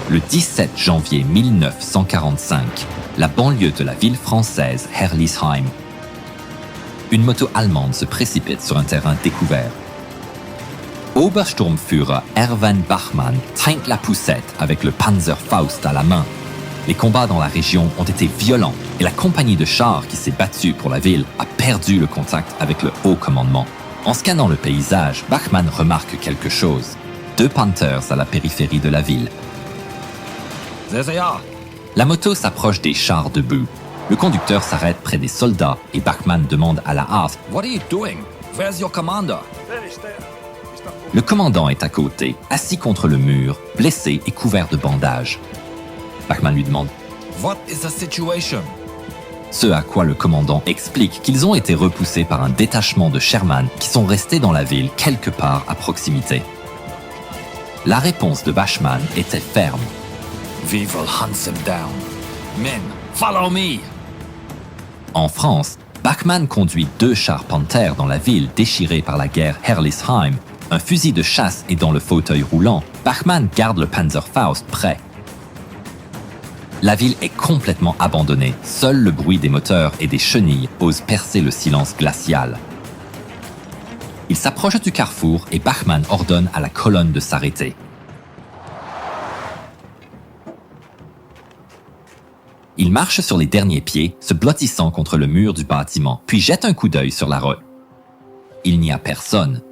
Le 17 janvier 1945, la banlieue de la ville française Herlisheim. Une moto allemande se précipite sur un terrain découvert. Obersturmführer Erwin Bachmann trinque la poussette avec le Panzerfaust à la main. Les combats dans la région ont été violents et la compagnie de chars qui s'est battue pour la ville a perdu le contact avec le haut commandement. En scannant le paysage, Bachmann remarque quelque chose. 2 Panthers à la périphérie de la ville. La moto s'approche des chars debout. Le conducteur s'arrête près des soldats et Bachmann demande à la hâte « What are you doing? Where's your commander? » Le commandant est à côté, assis contre le mur, blessé et couvert de bandages. Bachmann lui demande « What is the situation? » Ce à quoi le commandant explique qu'ils ont été repoussés par un détachement de Sherman qui sont restés dans la ville quelque part à proximité. La réponse de Bachmann était ferme. « We will hunt them down. Men, follow me! » En France, Bachmann conduit 2 chars Panther dans la ville déchirée par la guerre Herlisheim. Un fusil de chasse est dans le fauteuil roulant. Bachmann garde le Panzerfaust prêt. La ville est complètement abandonnée. Seul le bruit des moteurs et des chenilles ose percer le silence glacial. Il s'approche du carrefour et Bachmann ordonne à la colonne de s'arrêter. Il marche sur les derniers pieds, se blottissant contre le mur du bâtiment, puis jette un coup d'œil sur la rue. Il n'y a personne.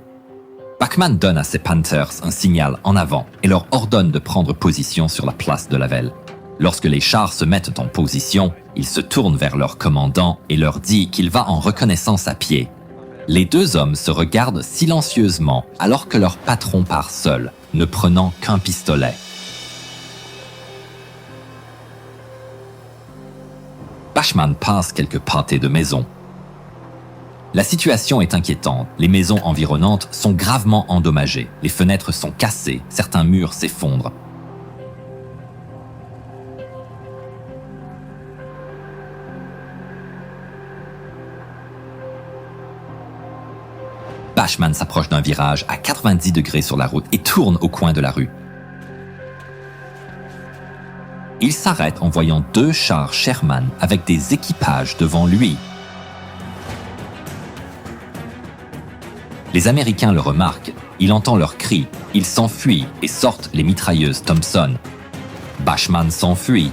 Bachmann donne à ses Panthers un signal en avant et leur ordonne de prendre position sur la place de la Velle. Lorsque les chars se mettent en position, il se tourne vers leur commandant et leur dit qu'il va en reconnaissance à pied. Les 2 hommes se regardent silencieusement alors que leur patron part seul, ne prenant qu'un pistolet. Bachmann passe quelques pâtés de maisons. La situation est inquiétante. Les maisons environnantes sont gravement endommagées. Les fenêtres sont cassées, certains murs s'effondrent. Bachmann s'approche d'un virage à 90 degrés sur la route et tourne au coin de la rue. Il s'arrête en voyant 2 chars Sherman avec des équipages devant lui. Les Américains le remarquent, il entend leurs cris, il s'enfuit et sortent les mitrailleuses Thompson. Bachmann s'enfuit.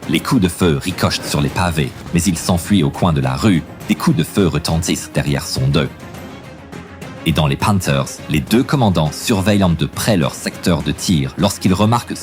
Les coups de feu ricochent sur les pavés, mais il s'enfuit au coin de la rue, des coups de feu retentissent derrière son dos. Et dans les Panthers, les 2 commandants surveillent de près leur secteur de tir lorsqu'ils remarquent